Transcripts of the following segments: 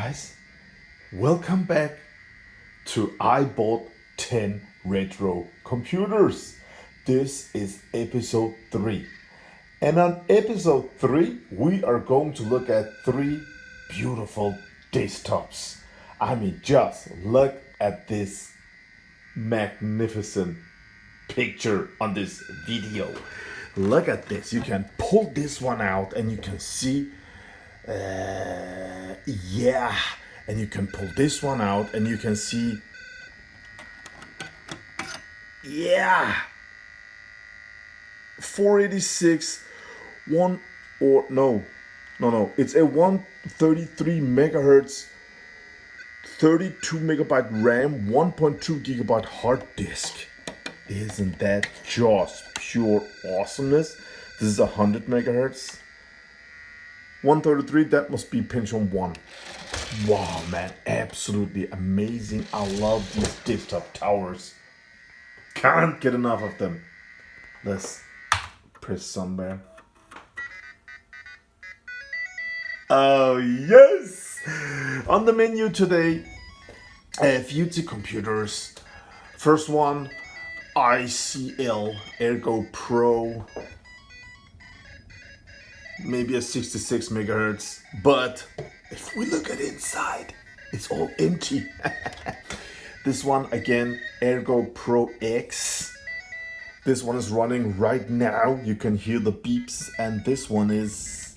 guys, welcome back to I Bought 10 Retro Computers. This is episode 3. And on episode 3, we are going to look at 3 beautiful desktops. I mean, just look at this magnificent picture on this video. Look at this. You can pull this one out and you can see and you can pull this one out and you can see 486 it's a 133 megahertz 32 megabyte RAM 1.2 gigabyte hard disk. Isn't that just pure awesomeness? This is 100 megahertz 133, that must be Pentium 1. Wow, man, absolutely amazing. I love these desktop towers. Can't get enough of them. Let's press somewhere. Oh, yes! On the menu today, Fujitsu computers. First one, ICL Ergo Pro. Maybe a 66 megahertz, but if we look at inside, it's all empty. This one again, Ergo Pro X. This one is running right now. You can hear the beeps, and this one is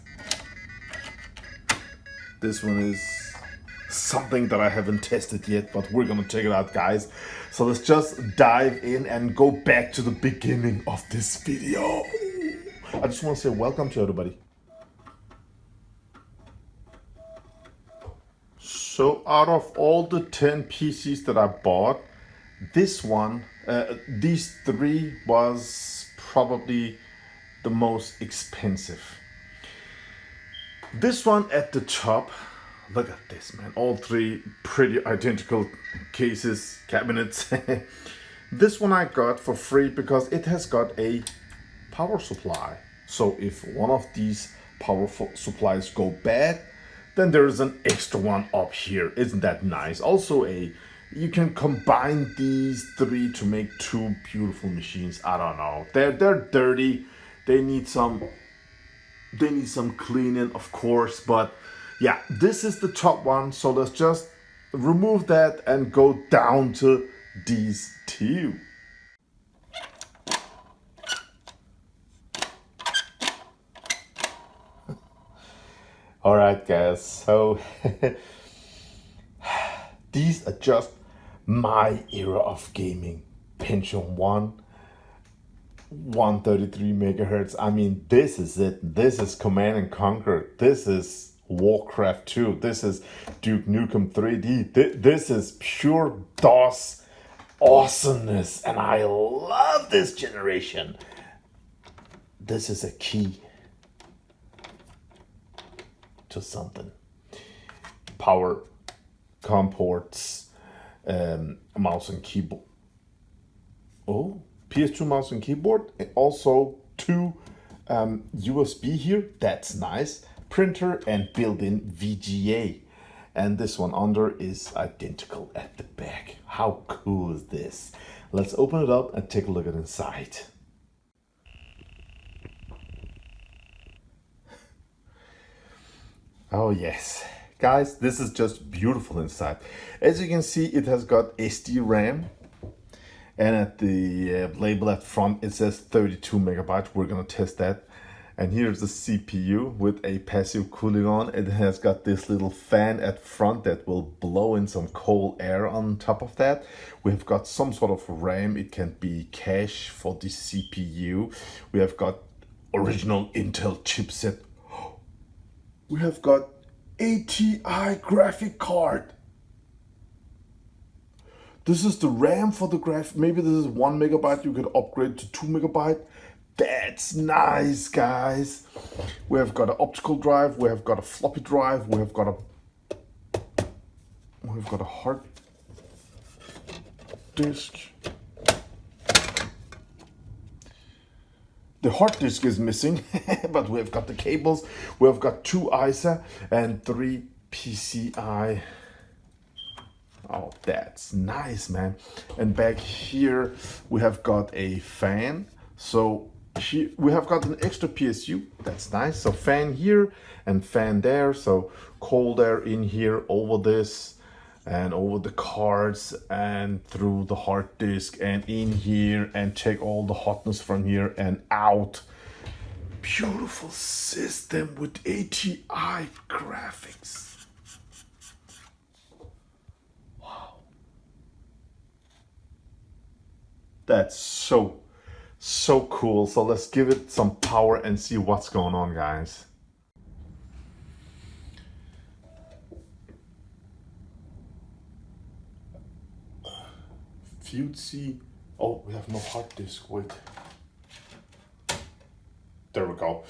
something that I haven't tested yet, but we're gonna check it out, guys. So let's just dive in and go back to the beginning of this video. I just want to say welcome to everybody. So out of all the 10 PCs that I bought, this one, these 3 was probably the most expensive. This one at the top, look at this, man. All 3 pretty identical cases, cabinets. This one I got for free because it has got a power supply. So if one of these power supplies go bad, then there is an extra one up here. Isn't that nice? Also you can combine these 3 to make 2 beautiful machines. I don't know. They're dirty. They need some cleaning, of course, but yeah, this is the top one. So let's just remove that and go down to these 2. All right, guys, so these are just my era of gaming. Pentium 1, 133 megahertz. I mean, this is it. This is Command and Conquer. This is Warcraft 2. This is Duke Nukem 3D. This is pure DOS awesomeness, and I love this generation. This is a key to something. Power, COM ports, mouse and keyboard. Oh, PS2 mouse and keyboard. And also 2 USB here. That's nice. Printer and built-in VGA. And this one under is identical at the back. How cool is this? Let's open it up and take a look at inside. Oh yes, guys, this is just beautiful inside. As you can see, it has got SD RAM, and at the label at front it says 32 megabytes. We're gonna test that. And here's the CPU with a passive cooling on. It has got this little fan at front that will blow in some cold air on top of that. We've got some sort of RAM. It can be cache for the CPU. We have got original Intel chipset. We have got ATI graphic card. This is the RAM for the graph. Maybe this is 1 megabyte. You could upgrade to 2 megabyte. That's nice, guys. We have got an optical drive. We have got a floppy drive. We've got a hard disk. The hard disk is missing, but we've got the cables. We've got 2 ISA and 3 PCI. Oh, that's nice, man. And back here we have got a fan. So here we have got an extra PSU. That's nice. So fan here and fan there. So cold air in here over this and over the cards and through the hard disk and in here, and take all the hotness from here and out. Beautiful system with ATI graphics. That's so cool. So let's give it some power and see what's going on, guys. Fujitsu. Oh, we have no hard disk. Wait. There we go.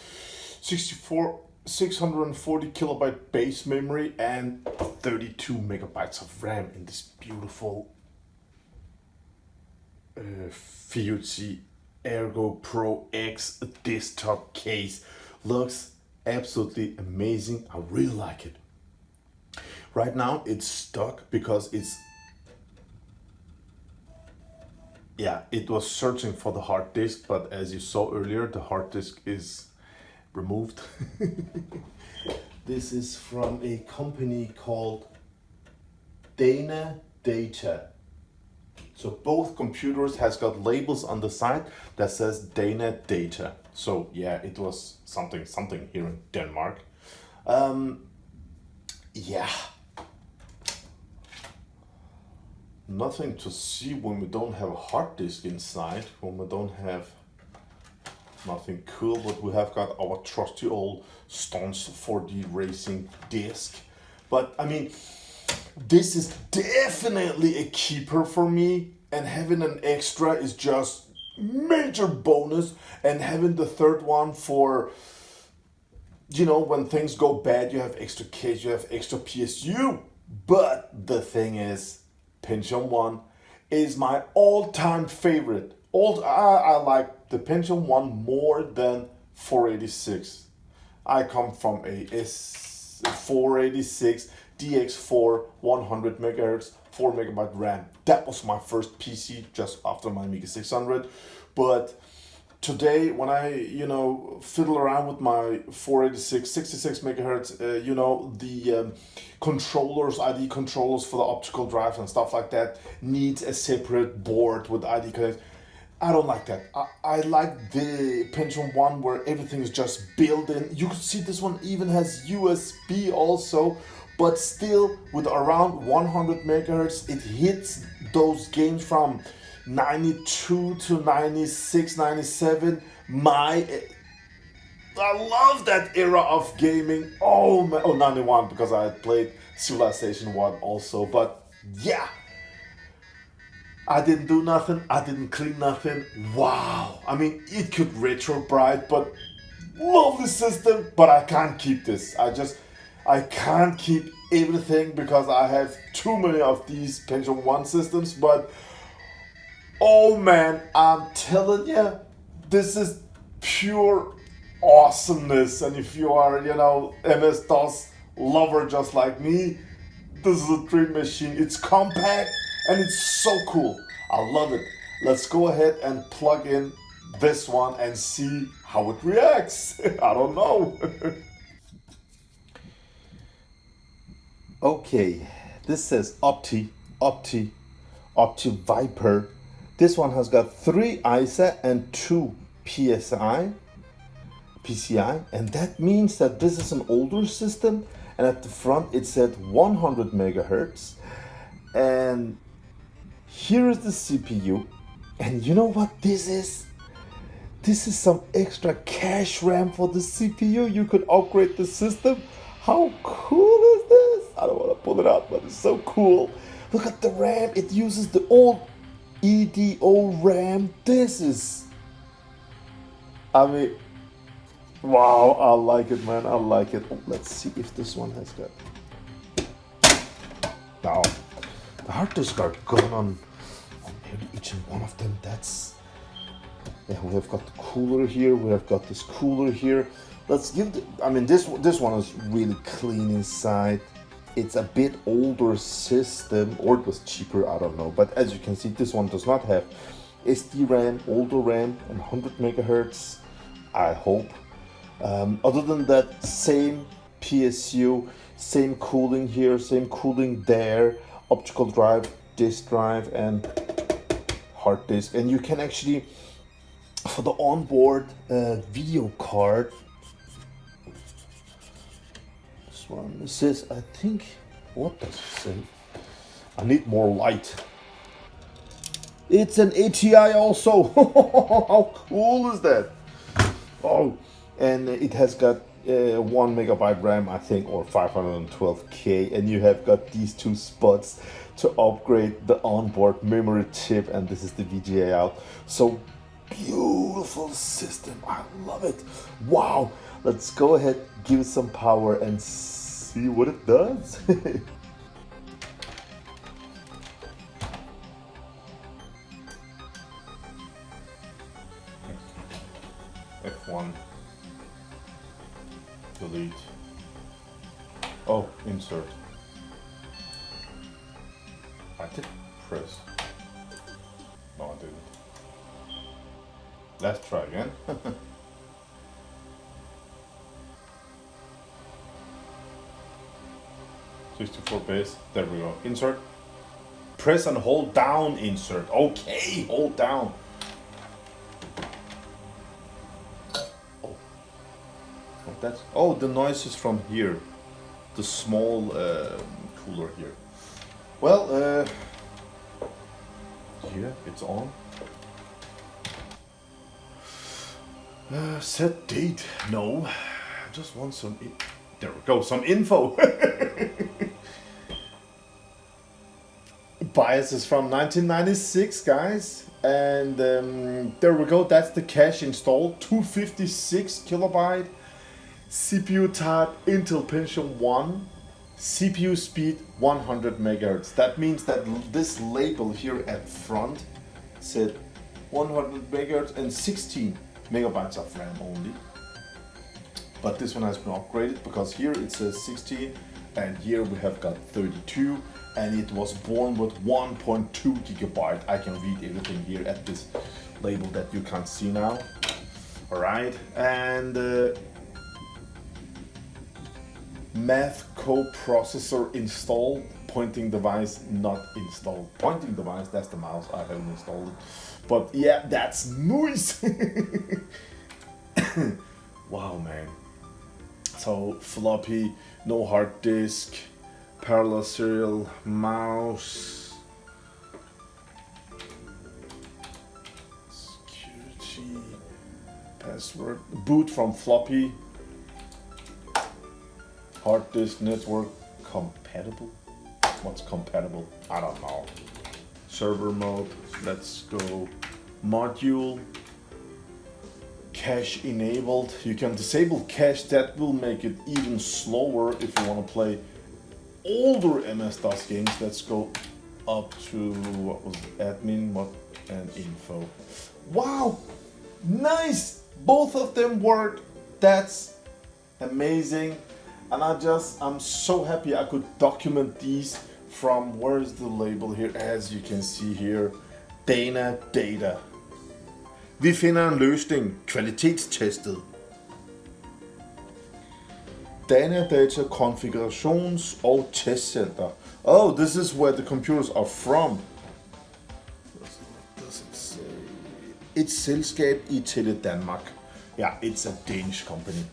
640 kilobyte base memory and 32 megabytes of RAM in this beautiful Fujitsu Ergo Pro X desktop case. Looks absolutely amazing. I really like it. Right now it's stuck because it was searching for the hard disk, but as you saw earlier, the hard disk is removed. This is from a company called Dana Data. So both computers has got labels on the side that says Dana Data. So yeah, it was something here in Denmark. Yeah. Nothing to see when we don't have a hard disk inside, when we don't have nothing cool, but we have got our trusty old Stones 4D racing disc. But I mean, this is definitely a keeper for me, and having an extra is just major bonus, and having the third one for, you know, when things go bad, you have extra case, you have extra PSU. But the thing is, Pentium 1 is my all-time favorite. I like the Pentium 1 more than 486. I come from a S486 DX4 100 MHz, 4 megabyte RAM. That was my first PC just after my Amiga 600. But today, when I, fiddle around with my 486, 66 megahertz, the controllers, ID controllers for the optical drive and stuff like that needs a separate board with ID connect. I don't like that. I like the Pentium 1 where everything is just built in. You can see this one even has USB also, but still with around 100 megahertz, it hits those games from 92 to 96, 97. I love that era of gaming. Oh, man. Oh, 91, because I had played Civilization 1 also. But yeah, I didn't do nothing. I didn't clean nothing. Wow. I mean, it could retro bright, but lovely system. But I can't keep this. I can't keep everything because I have too many of these Pentium 1 systems. But oh man, I'm telling you, this is pure awesomeness. And if you are, MS-DOS lover just like me, this is a dream machine. It's compact and it's so cool. I love it. Let's go ahead and plug in this one and see how it reacts. I don't know. Okay, this says Opti Viper. This one has got 3 ISA and 2 PCI, and that means that this is an older system. And at the front it said 100 megahertz, and here is the CPU. And you know what this is? This is some extra cache RAM for the CPU. You could upgrade the system. How cool is this? I don't want to pull it out, but it's so cool. Look at the RAM. It uses the old EDO RAM. This is, wow, I like it, man. I like it. Oh, let's see if this one has got. Now, the hard disk are gone on nearly each and one of them. That's, yeah, we have got the cooler here. We have got this cooler here. Let's give this one is really clean inside. It's a bit older system, or it was cheaper, I don't know. But as you can see, this one does not have SD RAM, older RAM, and 100 megahertz, I hope. Other than that, same PSU, same cooling here, same cooling there, optical drive, disk drive, and hard disk. And you can actually, for the onboard video card, this one, it says, I think, what does it say? I need more light. It's an ATI also. How cool is that? Oh, and it has got 1 megabyte RAM, I think, or 512K, and you have got these two spots to upgrade the onboard memory chip, and this is the VGA out. So beautiful system, I love it. Wow, let's go ahead, give it some power and see what it does. F1, delete, oh, insert. I did press, no I didn't. Let's try again. 64 base, there we go, insert. Press and hold down, insert, okay, hold down. That's, oh, the noise is from here, the small cooler here. Well, yeah, it's on. Set date, no, I just want some, there we go, some info. BIOS is from 1996, guys, and there we go, that's the cache installed, 256 kilobyte. CPU type Intel Pentium 1, CPU speed 100 megahertz. That means that this label here at front said 100 megahertz and 16 megabytes of RAM only. But this one has been upgraded because here it says 16 and here we have got 32, and it was born with 1.2 gigabyte. I can read everything here at this label that you can't see now. Alright, and math coprocessor installed, pointing device not installed. Pointing device, that's the mouse, I haven't installed it. But yeah, that's nice. Wow, man. So floppy, no hard disk, parallel serial mouse, security, password, boot from floppy. Hard disk network compatible? What's compatible? I don't know. Server mode, let's go. Module, cache enabled. You can disable cache, that will make it even slower if you want to play older MS-DOS games. Let's go up to, what was it? Admin, mod, and info. Wow, nice! Both of them worked, that's amazing. And I'm so happy I could document these from, where is the label here, as you can see here, Dana Data. Vi finder en løsning, kvalitetstestet. Dana Data Konfigurations- og Testcenter. Oh, this is where the computers are from. What does it say? Et selskab i Tele Danmark. Yeah, it's a Danish company.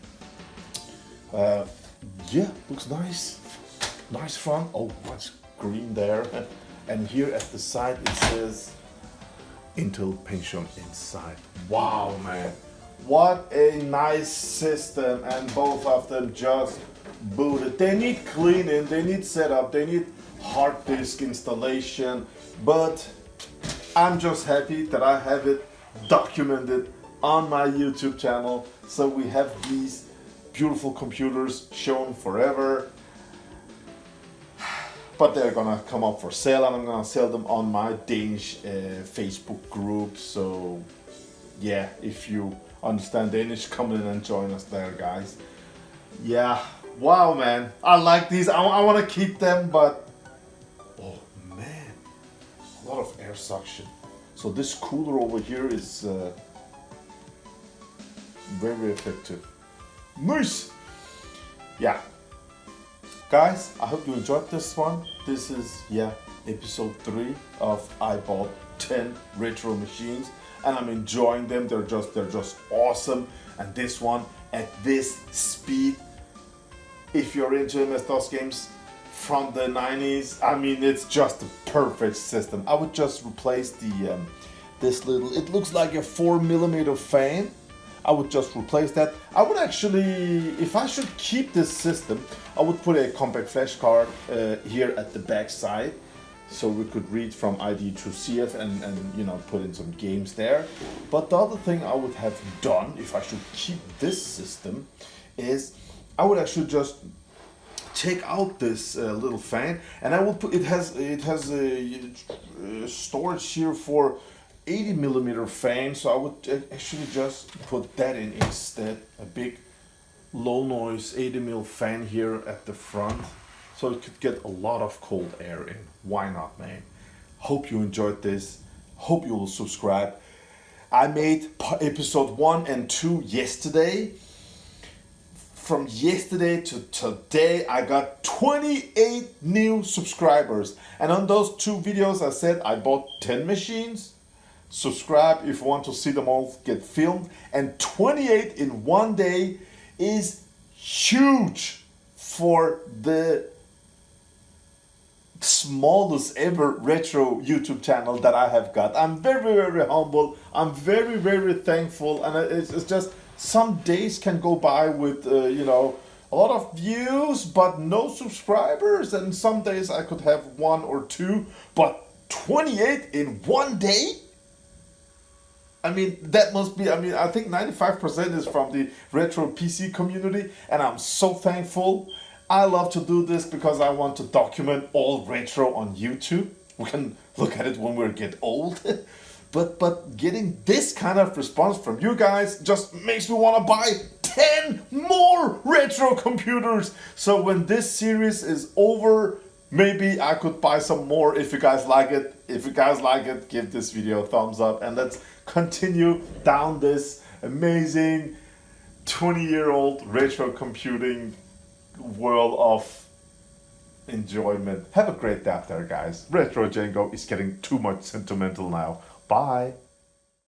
Yeah, looks nice. Nice front. Oh, what's green there? And here at the side it says Intel Pentium inside. Wow, man. What a nice system, and both of them just booted. They need cleaning, they need setup, they need hard disk installation, but I'm just happy that I have it documented on my YouTube channel, so we have these beautiful computers shown forever. But they're gonna come up for sale, and I'm gonna sell them on my Danish Facebook group. So yeah, if you understand Danish, come in and join us there, guys. Yeah, Wow, man. I like these. I want to keep them, but... Oh, man. A lot of air suction. So this cooler over here is very effective. Nice! Yeah. Guys, I hope you enjoyed this one. This is, yeah, episode 3 of I bought 10 retro machines and I'm enjoying them. They're just awesome. And this one at this speed, if you're into MS-DOS games from the 90s, I mean, it's just a perfect system. I would just replace the this little, it looks like a 4mm fan. I would just replace that. I would actually, if I should keep this system, I would put a compact flash card here at the back side, so we could read from ID to CF and you know, put in some games there. But the other thing I would have done, if I should keep this system, is I would actually just take out this little fan, and I will put, it has a storage here for 80mm fan, so I would actually just put that in instead. A big low noise 80mm fan here at the front, so it could get a lot of cold air in. Why not, man? Hope you enjoyed this. Hope you will subscribe. I made episode 1 and 2 yesterday. From yesterday to today, I got 28 new subscribers. And on those 2 videos, I said I bought 10 machines. Subscribe if you want to see them all get filmed. And 28 in one day is huge for the smallest ever retro YouTube channel that I have got. I'm very humble. I'm very thankful. And it's just, some days can go by with, you know, a lot of views, but no subscribers. And some days I could have 1 or 2, but 28 in one day? I mean, that must be, I mean, I think 95% is from the Retro PC community, and I'm so thankful. I love to do this because I want to document all retro on YouTube. We can look at it when we get old. But getting this kind of response from you guys just makes me want to buy 10 more retro computers. So when this series is over, maybe I could buy some more if you guys like it. If you guys like it, give this video a thumbs up and let's continue down this amazing 20-year-old retro computing world of enjoyment. Have a great day out there, guys. RetroCengo is getting too much sentimental now. Bye.